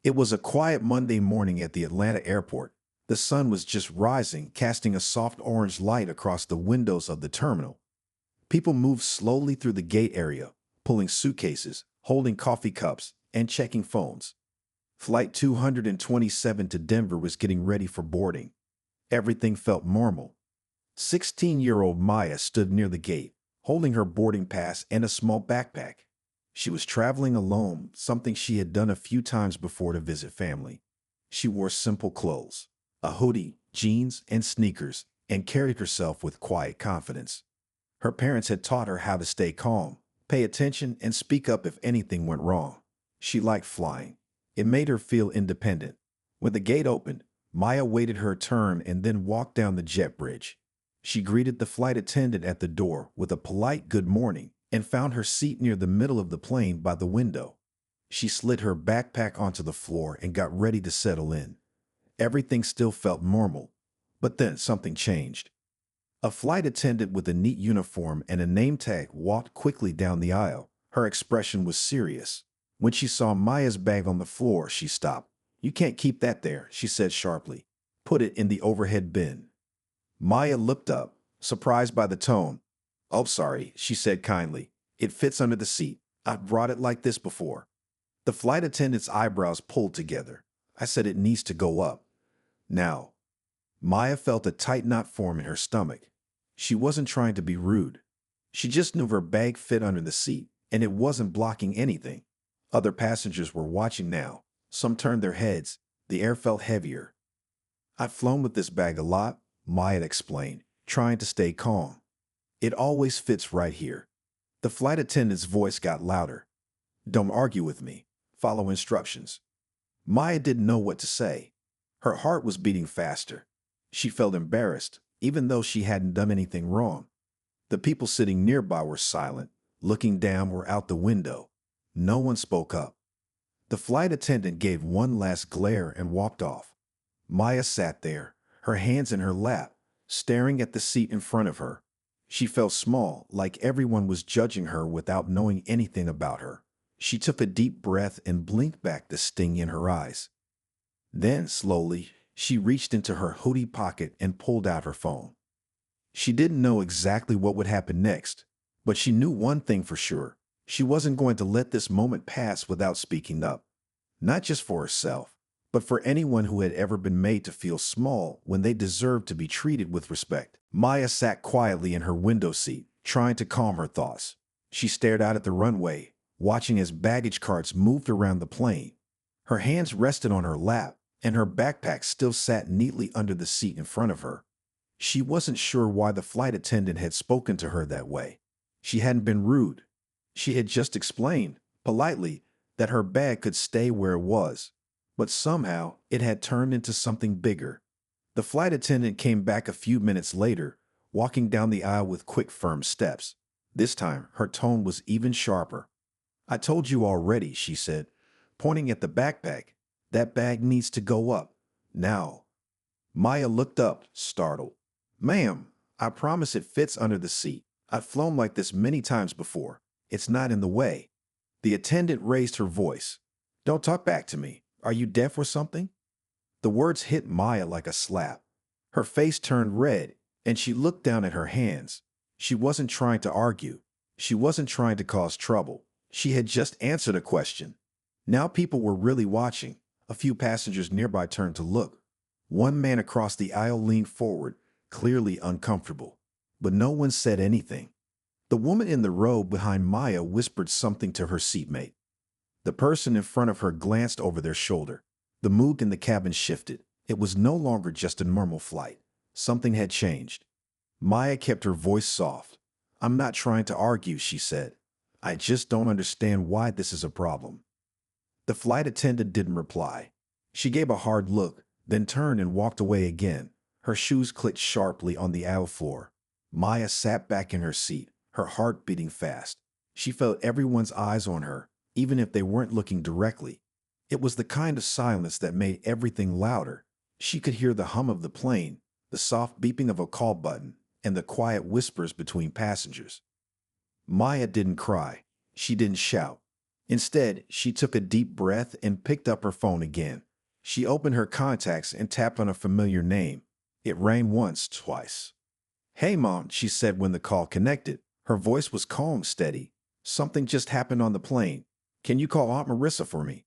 It was a quiet Monday morning at the Atlanta airport. The sun was just rising, casting a soft orange light across the windows of the terminal. People moved slowly through the gate area, pulling suitcases, holding coffee cups, and checking phones. Flight 227 to Denver was getting ready for boarding. Everything felt normal. 16-year-old Maya stood near the gate, holding her boarding pass and a small backpack. She was traveling alone, something she had done a few times before to visit family. She wore simple clothes, a hoodie, jeans, and sneakers, and carried herself with quiet confidence. Her parents had taught her how to stay calm, pay attention, and speak up if anything went wrong. She liked flying. It made her feel independent. When the gate opened, Maya waited her turn and then walked down the jet bridge. She greeted the flight attendant at the door with a polite good morning and found her seat near the middle of the plane by the window. She slid her backpack onto the floor and got ready to settle in. Everything still felt normal, but then something changed. A flight attendant with a neat uniform and a name tag walked quickly down the aisle. Her expression was serious. When she saw Maya's bag on the floor, she stopped. "You can't keep that there," she said sharply. "Put it in the overhead bin." Maya looked up, surprised by the tone. "Oh, sorry," she said kindly. "It fits under the seat. I've brought it like this before." The flight attendant's eyebrows pulled together. "I said it needs to go up. Now." Maya felt a tight knot form in her stomach. She wasn't trying to be rude. She just knew her bag fit under the seat, and it wasn't blocking anything. Other passengers were watching now. Some turned their heads. The air felt heavier. "I've flown with this bag a lot," Maya explained, trying to stay calm. "It always fits right here." The flight attendant's voice got louder. "Don't argue with me. Follow instructions." Maya didn't know what to say. Her heart was beating faster. She felt embarrassed, even though she hadn't done anything wrong. The people sitting nearby were silent, looking down or out the window. No one spoke up. The flight attendant gave one last glare and walked off. Maya sat there, her hands in her lap, staring at the seat in front of her. She felt small, like everyone was judging her without knowing anything about her. She took a deep breath and blinked back the sting in her eyes. Then, slowly, she reached into her hoodie pocket and pulled out her phone. She didn't know exactly what would happen next, but she knew one thing for sure. She wasn't going to let this moment pass without speaking up. Not just for herself, but for anyone who had ever been made to feel small when they deserved to be treated with respect. Maya sat quietly in her window seat, trying to calm her thoughts. She stared out at the runway, watching as baggage carts moved around the plane. Her hands rested on her lap, and her backpack still sat neatly under the seat in front of her. She wasn't sure why the flight attendant had spoken to her that way. She hadn't been rude. She had just explained, politely, that her bag could stay where it was. But somehow, it had turned into something bigger. The flight attendant came back a few minutes later, walking down the aisle with quick, firm steps. This time, her tone was even sharper. "I told you already," she said, pointing at the backpack. "That bag needs to go up. Now." Maya looked up, startled. "Ma'am, I promise it fits under the seat. I've flown like this many times before. It's not in the way." The attendant raised her voice. "Don't talk back to me. Are you deaf or something?" The words hit Maya like a slap. Her face turned red, and she looked down at her hands. She wasn't trying to argue. She wasn't trying to cause trouble. She had just answered a question. Now people were really watching. A few passengers nearby turned to look. One man across the aisle leaned forward, clearly uncomfortable. But no one said anything. The woman in the row behind Maya whispered something to her seatmate. The person in front of her glanced over their shoulder. The mood in the cabin shifted. It was no longer just a normal flight. Something had changed. Maya kept her voice soft. "I'm not trying to argue," she said. "I just don't understand why this is a problem." The flight attendant didn't reply. She gave a hard look, then turned and walked away again. Her shoes clicked sharply on the aisle floor. Maya sat back in her seat, her heart beating fast. She felt everyone's eyes on her, even if they weren't looking directly. It was the kind of silence that made everything louder. She could hear the hum of the plane, the soft beeping of a call button, and the quiet whispers between passengers. Maya didn't cry. She didn't shout. Instead, she took a deep breath and picked up her phone again. She opened her contacts and tapped on a familiar name. It rang once, twice. "Hey, Mom," she said when the call connected. Her voice was calm, steady. "Something just happened on the plane. Can you call Aunt Marissa for me?"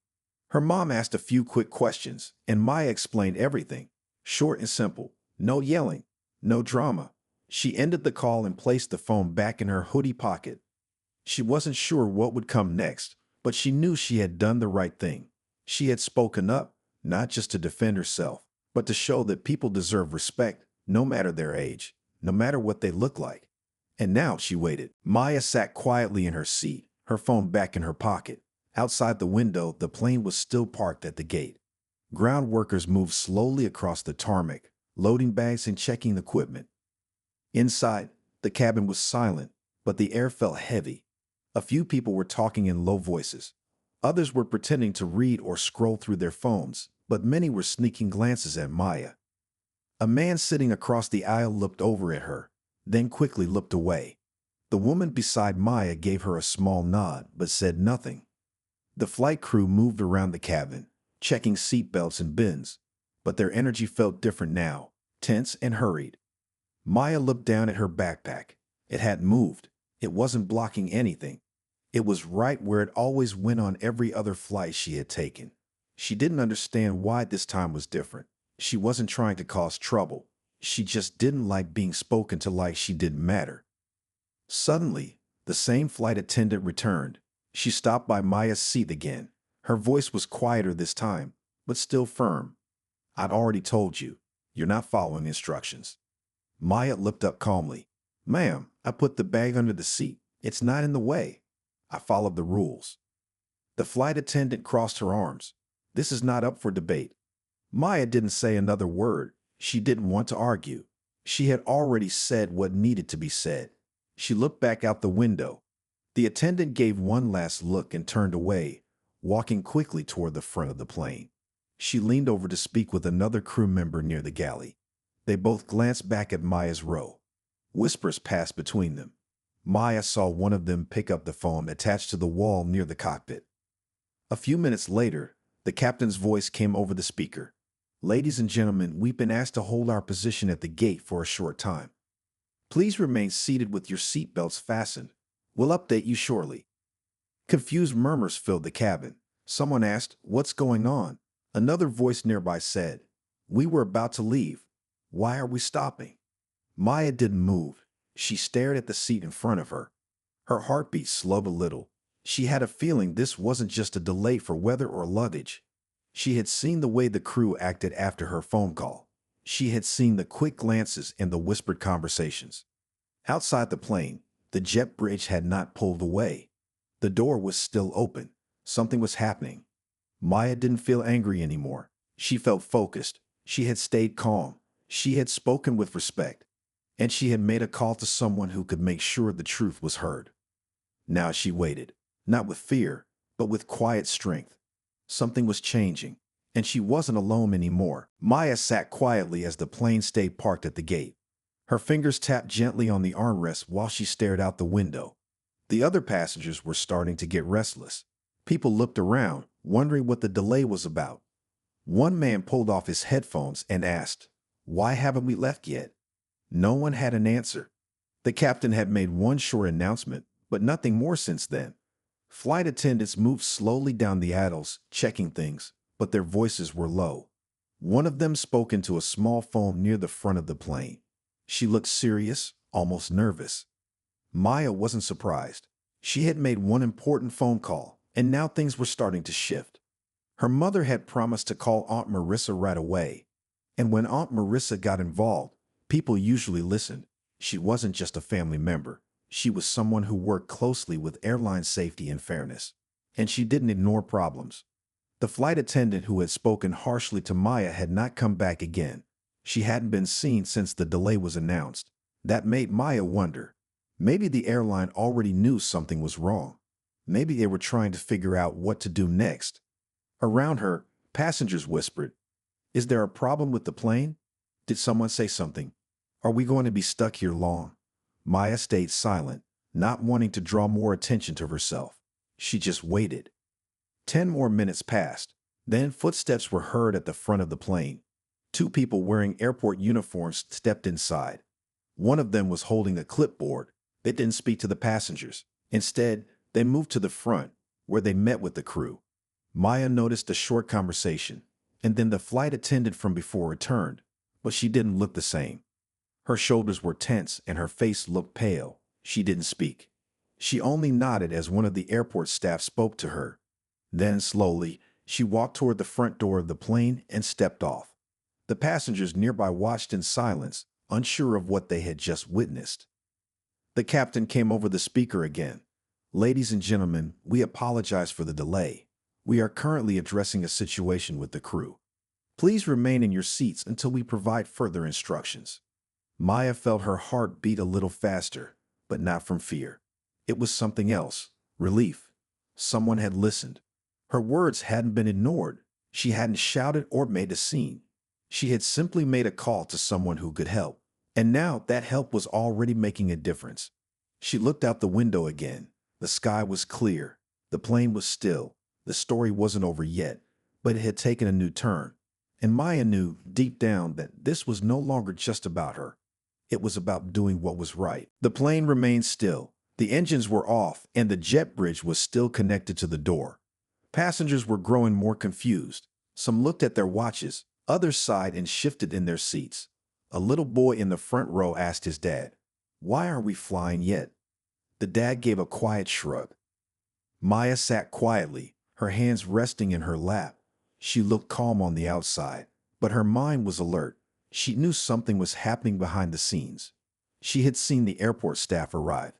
Her mom asked a few quick questions, and Maya explained everything. Short and simple. No yelling. No drama. She ended the call and placed the phone back in her hoodie pocket. She wasn't sure what would come next, but she knew she had done the right thing. She had spoken up, not just to defend herself, but to show that people deserve respect, no matter their age, no matter what they look like. And now she waited. Maya sat quietly in her seat, her phone back in her pocket. Outside the window, the plane was still parked at the gate. Ground workers moved slowly across the tarmac, loading bags and checking equipment. Inside, the cabin was silent, but the air felt heavy. A few people were talking in low voices. Others were pretending to read or scroll through their phones, but many were sneaking glances at Maya. A man sitting across the aisle looked over at her, then quickly looked away. The woman beside Maya gave her a small nod, but said nothing. The flight crew moved around the cabin, checking seat belts and bins, but their energy felt different now, tense and hurried. Maya looked down at her backpack. It hadn't moved. It wasn't blocking anything. It was right where it always went on every other flight she had taken. She didn't understand why this time was different. She wasn't trying to cause trouble. She just didn't like being spoken to like she didn't matter. Suddenly, the same flight attendant returned. She stopped by Maya's seat again. Her voice was quieter this time, but still firm. "I'd already told you. You're not following instructions." Maya looked up calmly. "Ma'am, I put the bag under the seat. It's not in the way. I followed the rules." The flight attendant crossed her arms. "This is not up for debate." Maya didn't say another word. She didn't want to argue. She had already said what needed to be said. She looked back out the window. The attendant gave one last look and turned away, walking quickly toward the front of the plane. She leaned over to speak with another crew member near the galley. They both glanced back at Maya's row. Whispers passed between them. Maya saw one of them pick up the phone attached to the wall near the cockpit. A few minutes later, the captain's voice came over the speaker. "Ladies and gentlemen, we've been asked to hold our position at the gate for a short time. Please remain seated with your seatbelts fastened. We'll update you shortly." Confused murmurs filled the cabin. Someone asked, "What's going on?" Another voice nearby said, "We were about to leave. Why are we stopping?" Maya didn't move. She stared at the seat in front of her. Her heartbeat slowed a little. She had a feeling this wasn't just a delay for weather or luggage. She had seen the way the crew acted after her phone call. She had seen the quick glances and the whispered conversations. Outside the plane, the jet bridge had not pulled away. The door was still open. Something was happening. Maya didn't feel angry anymore. She felt focused. She had stayed calm. She had spoken with respect. And she had made a call to someone who could make sure the truth was heard. Now she waited, not with fear, but with quiet strength. Something was changing, and she wasn't alone anymore. Maya sat quietly as the plane stayed parked at the gate. Her fingers tapped gently on the armrest while she stared out the window. The other passengers were starting to get restless. People looked around, wondering what the delay was about. One man pulled off his headphones and asked, "Why haven't we left yet?" No one had an answer. The captain had made one short announcement, but nothing more since then. Flight attendants moved slowly down the aisles, checking things, but their voices were low. One of them spoke into a small phone near the front of the plane. She looked serious, almost nervous. Maya wasn't surprised. She had made one important phone call, and now things were starting to shift. Her mother had promised to call Aunt Marissa right away. And when Aunt Marissa got involved, people usually listened. She wasn't just a family member. She was someone who worked closely with airline safety and fairness. And she didn't ignore problems. The flight attendant who had spoken harshly to Maya had not come back again. She hadn't been seen since the delay was announced. That made Maya wonder. Maybe the airline already knew something was wrong. Maybe they were trying to figure out what to do next. Around her, passengers whispered, "Is there a problem with the plane? Did someone say something? Are we going to be stuck here long?" Maya stayed silent, not wanting to draw more attention to herself. She just waited. 10 more minutes passed. Then footsteps were heard at the front of the plane. Two people wearing airport uniforms stepped inside. One of them was holding a clipboard. They didn't speak to the passengers. Instead, they moved to the front, where they met with the crew. Maya noticed a short conversation, and then the flight attendant from before returned, but she didn't look the same. Her shoulders were tense and her face looked pale. She didn't speak. She only nodded as one of the airport staff spoke to her. Then, slowly, she walked toward the front door of the plane and stepped off. The passengers nearby watched in silence, unsure of what they had just witnessed. The captain came over the speaker again. "Ladies and gentlemen, we apologize for the delay. We are currently addressing a situation with the crew. Please remain in your seats until we provide further instructions." Maya felt her heart beat a little faster, but not from fear. It was something else, relief. Someone had listened. Her words hadn't been ignored. She hadn't shouted or made a scene. She had simply made a call to someone who could help. And now that help was already making a difference. She looked out the window again. The sky was clear. The plane was still. The story wasn't over yet, but it had taken a new turn. And Maya knew deep down that this was no longer just about her. It was about doing what was right. The plane remained still. The engines were off, and the jet bridge was still connected to the door. Passengers were growing more confused. Some looked at their watches. Others sighed and shifted in their seats. A little boy in the front row asked his dad, "Why aren't we flying yet?" The dad gave a quiet shrug. Maya sat quietly, her hands resting in her lap. She looked calm on the outside, but her mind was alert. She knew something was happening behind the scenes. She had seen the airport staff arrive.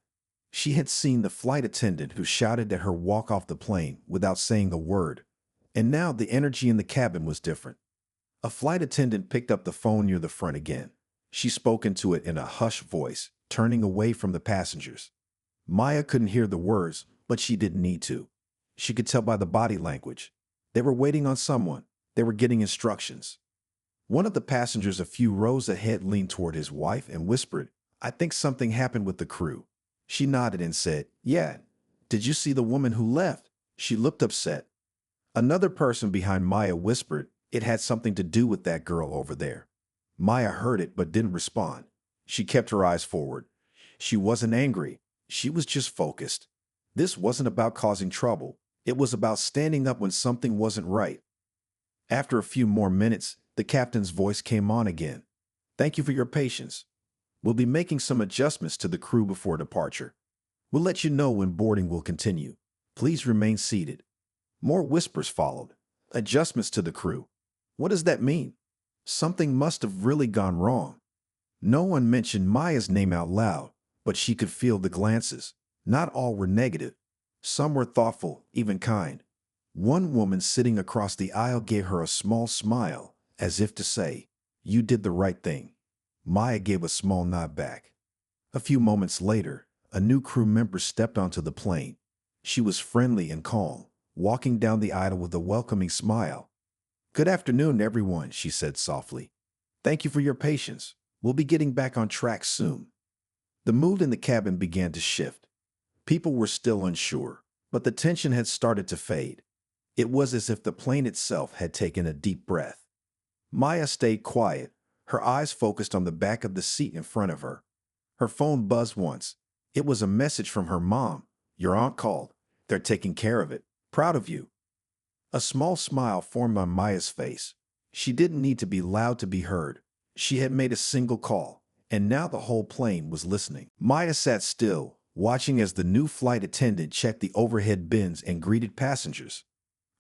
She had seen the flight attendant who shouted at her walk off the plane without saying a word. And now the energy in the cabin was different. A flight attendant picked up the phone near the front again. She spoke into it in a hushed voice, turning away from the passengers. Maya couldn't hear the words, but she didn't need to. She could tell by the body language. They were waiting on someone. They were getting instructions. One of the passengers a few rows ahead leaned toward his wife and whispered, "I think something happened with the crew." She nodded and said, "Yeah. Did you see the woman who left?" She looked upset. Another person behind Maya whispered, "It had something to do with that girl over there." Maya heard it but didn't respond. She kept her eyes forward. She wasn't angry. She was just focused. This wasn't about causing trouble. It was about standing up when something wasn't right. After a few more minutes, the captain's voice came on again. "Thank you for your patience. We'll be making some adjustments to the crew before departure. We'll let you know when boarding will continue. Please remain seated." More whispers followed. Adjustments to the crew. What does that mean? Something must have really gone wrong. No one mentioned Maya's name out loud, but she could feel the glances. Not all were negative. Some were thoughtful, even kind. One woman sitting across the aisle gave her a small smile, as if to say, "You did the right thing." Maya gave a small nod back. A few moments later, a new crew member stepped onto the plane. She was friendly and calm, walking down the aisle with a welcoming smile. "Good afternoon, everyone," she said softly. "Thank you for your patience. We'll be getting back on track soon." The mood in the cabin began to shift. People were still unsure, but the tension had started to fade. It was as if the plane itself had taken a deep breath. Maya stayed quiet, her eyes focused on the back of the seat in front of her. Her phone buzzed once. It was a message from her mom. "Your aunt called. They're taking care of it. Proud of you." A small smile formed on Maya's face. She didn't need to be loud to be heard. She had made a single call, and now the whole plane was listening. Maya sat still, watching as the new flight attendant checked the overhead bins and greeted passengers.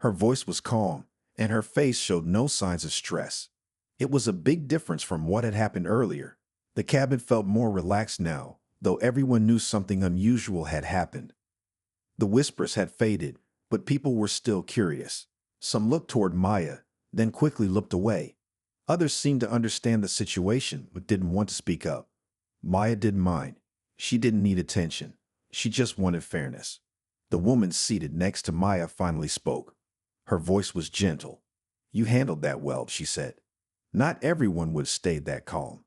Her voice was calm, and her face showed no signs of stress. It was a big difference from what had happened earlier. The cabin felt more relaxed now, though everyone knew something unusual had happened. The whispers had faded, but people were still curious. Some looked toward Maya, then quickly looked away. Others seemed to understand the situation but didn't want to speak up. Maya didn't mind. She didn't need attention. She just wanted fairness. The woman seated next to Maya finally spoke. Her voice was gentle. "You handled that well," she said. Not everyone would have stayed that calm.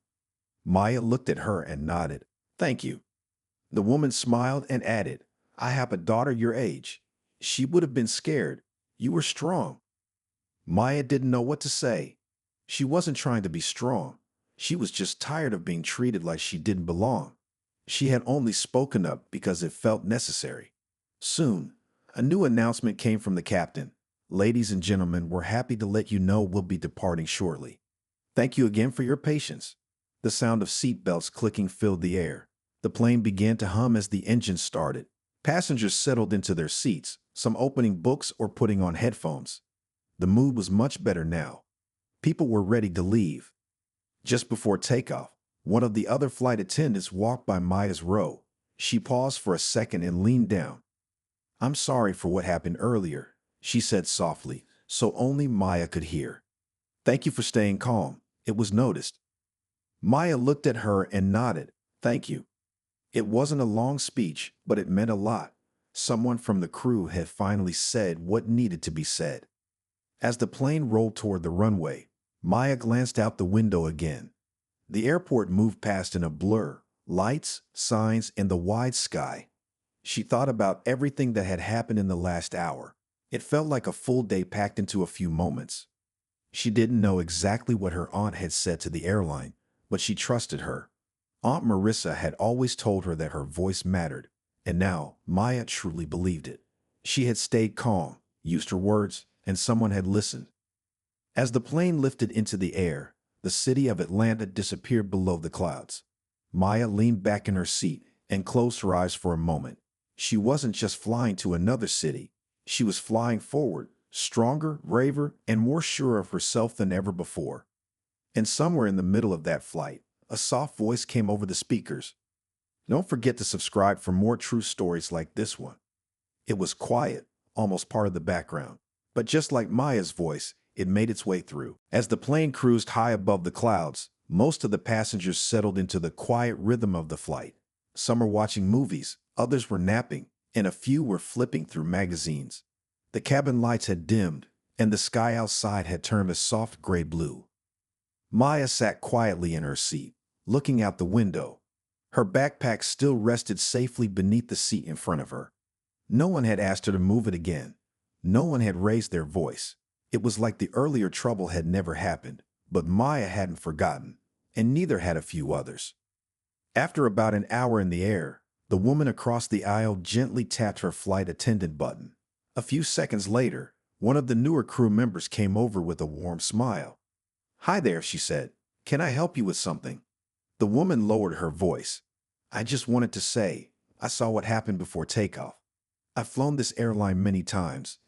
Maya looked at her and nodded. "Thank you." The woman smiled and added, "I have a daughter your age. She would have been scared. You were strong. Maya didn't know what to say. She wasn't trying to be strong. She was just tired of being treated like she didn't belong. She had only spoken up because it felt necessary. Soon, a new announcement came from the captain. Ladies and gentlemen, we're happy to let you know we'll be departing shortly. Thank you again for your patience. The sound of seat belts clicking filled the air. The plane began to hum as the engine started. Passengers settled into their seats, some opening books or putting on headphones. The mood was much better now. People were ready to leave. Just before takeoff, one of the other flight attendants walked by Maya's row. She paused for a second and leaned down. I'm sorry for what happened earlier, she said softly, so only Maya could hear. Thank you for staying calm. It was noticed. Maya looked at her and nodded. Thank you. It wasn't a long speech, but it meant a lot. Someone from the crew had finally said what needed to be said. As the plane rolled toward the runway, Maya glanced out the window again. The airport moved past in a blur, lights, signs, and the wide sky. She thought about everything that had happened in the last hour. It felt like a full day packed into a few moments. She didn't know exactly what her aunt had said to the airline, but she trusted her. Aunt Marissa had always told her that her voice mattered, and now Maya truly believed it. She had stayed calm, used her words, and someone had listened. As the plane lifted into the air, the city of Atlanta disappeared below the clouds. Maya leaned back in her seat and closed her eyes for a moment. She wasn't just flying to another city. She was flying forward, stronger, braver, and more sure of herself than ever before. And somewhere in the middle of that flight, a soft voice came over the speakers. Don't forget to subscribe for more true stories like this one. It was quiet, almost part of the background. But just like Maya's voice, it made its way through. As the plane cruised high above the clouds, most of the passengers settled into the quiet rhythm of the flight. Some were watching movies, others were napping, and a few were flipping through magazines. The cabin lights had dimmed, and the sky outside had turned a soft gray blue. Maya sat quietly in her seat, looking out the window. Her backpack still rested safely beneath the seat in front of her. No one had asked her to move it again. No one had raised their voice. It was like the earlier trouble had never happened, but Maya hadn't forgotten, and neither had a few others. After about an hour in the air, the woman across the aisle gently tapped her flight attendant button. A few seconds later, one of the newer crew members came over with a warm smile. Hi there, she said. Can I help you with something? The woman lowered her voice. I just wanted to say, I saw what happened before takeoff. I've flown this airline many times,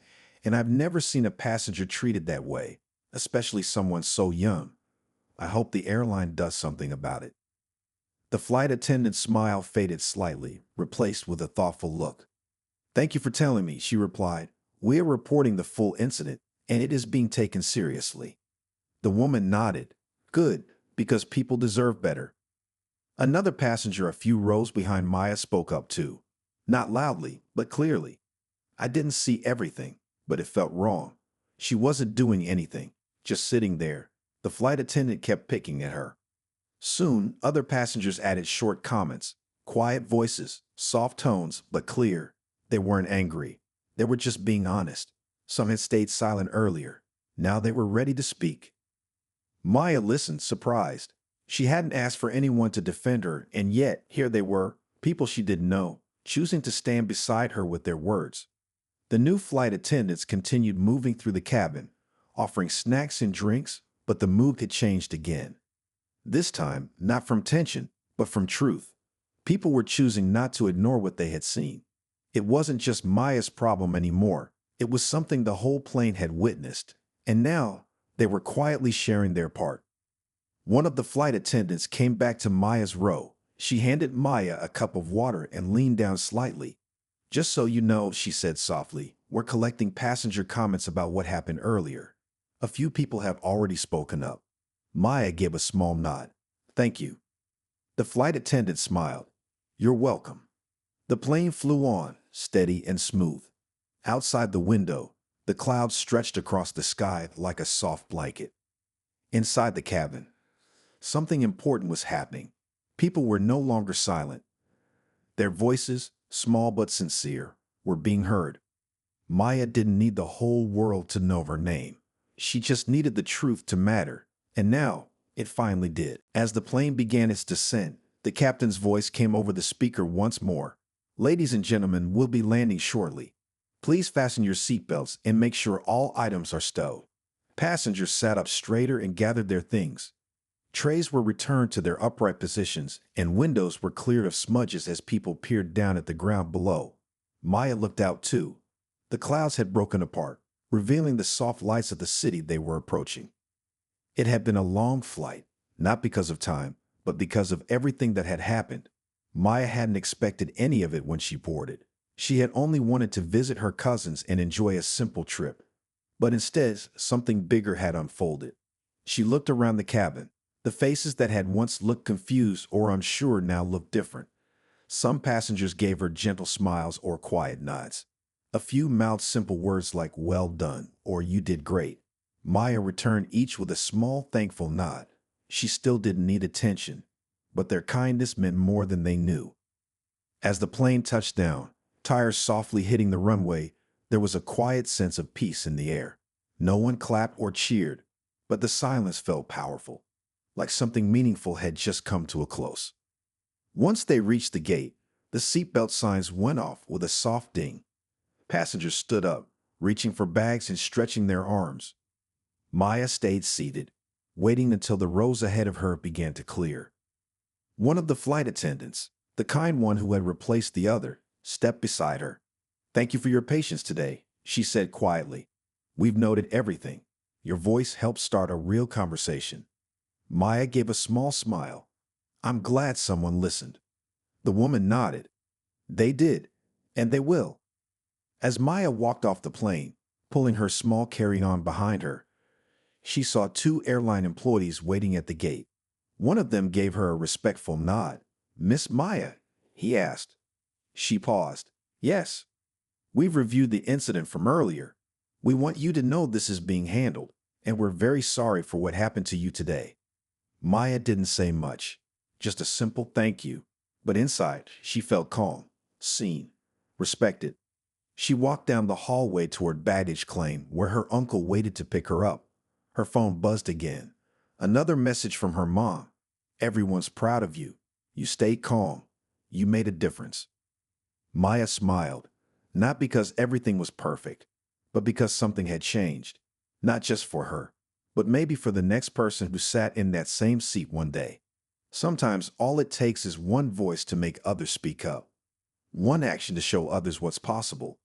and I've never seen a passenger treated that way, especially someone so young. I hope the airline does something about it. The flight attendant's smile faded slightly, replaced with a thoughtful look. Thank you for telling me, she replied. We are reporting the full incident, and it is being taken seriously. The woman nodded. Good, because people deserve better. Another passenger a few rows behind Maya spoke up too. Not loudly, but clearly. I didn't see everything, but it felt wrong. She wasn't doing anything, just sitting there. The flight attendant kept picking at her. Soon, other passengers added short comments, quiet voices, soft tones, but clear. They weren't angry. They were just being honest. Some had stayed silent earlier. Now they were ready to speak. Maya listened, surprised. She hadn't asked for anyone to defend her, and yet here they were, people she didn't know, choosing to stand beside her with their words. The new flight attendants continued moving through the cabin, offering snacks and drinks, but the mood had changed again. This time, not from tension, but from truth. People were choosing not to ignore what they had seen. It wasn't just Maya's problem anymore. It was something the whole plane had witnessed, and now they were quietly sharing their part. One of the flight attendants came back to Maya's row. She handed Maya a cup of water and leaned down slightly. Just so you know, she said softly, we're collecting passenger comments about what happened earlier. A few people have already spoken up. Maya gave a small nod. Thank you. The flight attendant smiled. You're welcome. The plane flew on, steady and smooth. Outside the window, the clouds stretched across the sky like a soft blanket. Inside the cabin, something important was happening. People were no longer silent. Their voices, small but sincere, were being heard. Maya didn't need the whole world to know her name. She just needed the truth to matter. And now, it finally did. As the plane began its descent, the captain's voice came over the speaker once more. Ladies and gentlemen, we'll be landing shortly. Please fasten your seatbelts and make sure all items are stowed. Passengers sat up straighter and gathered their things. Trays were returned to their upright positions, and windows were cleared of smudges as people peered down at the ground below. Maya looked out too. The clouds had broken apart, revealing the soft lights of the city they were approaching. It had been a long flight, not because of time, but because of everything that had happened. Maya hadn't expected any of it when she boarded. She had only wanted to visit her cousins and enjoy a simple trip. But instead, something bigger had unfolded. She looked around the cabin. The faces that had once looked confused or unsure now looked different. Some passengers gave her gentle smiles or quiet nods. A few mouthed simple words like "well done" or "you did great." Maya returned each with a small, thankful nod. She still didn't need attention, but their kindness meant more than they knew. As the plane touched down, tires softly hitting the runway, there was a quiet sense of peace in the air. No one clapped or cheered, but the silence felt powerful, like something meaningful had just come to a close. Once they reached the gate, the seatbelt signs went off with a soft ding. Passengers stood up, reaching for bags and stretching their arms. Maya stayed seated, waiting until the rows ahead of her began to clear. One of the flight attendants, the kind one who had replaced the other, stepped beside her. "Thank you for your patience today," she said quietly. "We've noted everything." Your voice helped start a real conversation. Maya gave a small smile. "I'm glad someone listened." The woman nodded. "They did, and they will." As Maya walked off the plane, pulling her small carry-on behind her, she saw two airline employees waiting at the gate. One of them gave her a respectful nod. "Miss Maya?" he asked. She paused. "Yes. We've reviewed the incident from earlier. We want you to know this is being handled, and we're very sorry for what happened to you today." Maya didn't say much, just a simple thank you. But inside, she felt calm, seen, respected. She walked down the hallway toward baggage claim, where her uncle waited to pick her up. Her phone buzzed again. Another message from her mom. "Everyone's proud of you. You stayed calm. You made a difference." Maya smiled, not because everything was perfect, but because something had changed. Not just for her, but maybe for the next person who sat in that same seat one day. Sometimes all it takes is one voice to make others speak up, one action to show others what's possible.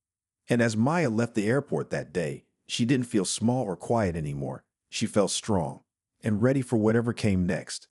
And as Maya left the airport that day, she didn't feel small or quiet anymore. She felt strong and ready for whatever came next.